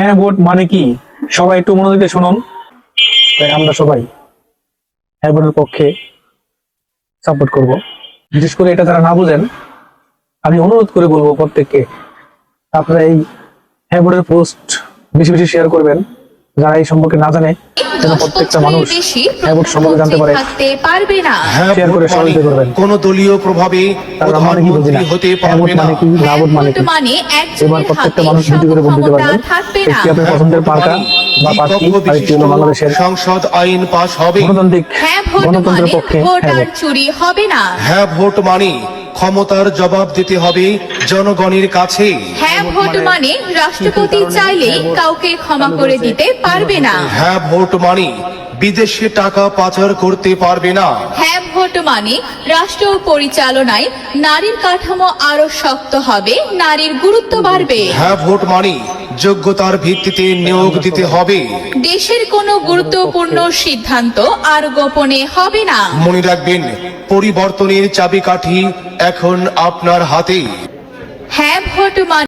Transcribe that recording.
হ্যাঁ ভোট মানে কি? সবাই একটু মনোযোগ দিয়ে শুনুন। তাই আমরা সবাই হ্যাঁ ভোটের পক্ষে সাপোর্ট করব। বিশেষ করে এটা যারা না বুঝেন, আমি অনুরোধ করে বলবো প্রত্যেককে, আপনারা এই হ্যাঁ ভোটের পোস্ট বেশি বেশি শেয়ার করবেন। যারা এই সম্পর্কে না জানে, যেন প্রত্যেকটা মানুষ হ্যাঁ ভোট সম্পর্কে জানতে পারে। শেয়ার করে সহযোগিতা করবেন। কোন দলীয় প্রভাবে তার মানে কি বুঝি না, হতে হ্যাঁ ভোট পারবে না। মানে কি, না ভোট মানে কি, এবার প্রত্যেকটা মানুষ দুটি করে ভোট দিতে পারবেন। একটি আপনার পছন্দের মার্কা বা প্রার্থী, আর একটি হলো বাংলাদেশের সংসদ আইন পাশ হবে। গণতান্ত্রিক গণতন্ত্রের পক্ষে হ্যাঁ ভোট। চুরি হবে না। হ্যাঁ ভোট মানে ক্ষমতার জবাব দিতে হবে জনগণের কাছে। হ্যাঁ ভোট মানে রাষ্ট্রপতি চাইলেই কাউকে ক্ষমা করে দিতে পারবে না। হ্যাঁ ভোট মানে বিদেশে টাকা পাচার করতে পারবে না। হ্যাঁ ভোট মানে রাষ্ট্র পরিচালনায় নারীর কাঠামো আরো শক্ত হবে, নারীর গুরুত্ব বাড়বে। হ্যাঁ ভোট মানে যোগ্যতার ভিত্তিতে নিয়োগ দিতে হবে। দেশের কোনো গুরুত্বপূর্ণ সিদ্ধান্ত আর গোপনে হবে না। মনে রাখবেন, পরিবর্তনের চাবিকাঠি এখন আপনার হাতে। হ্যাঁ ভোট মানে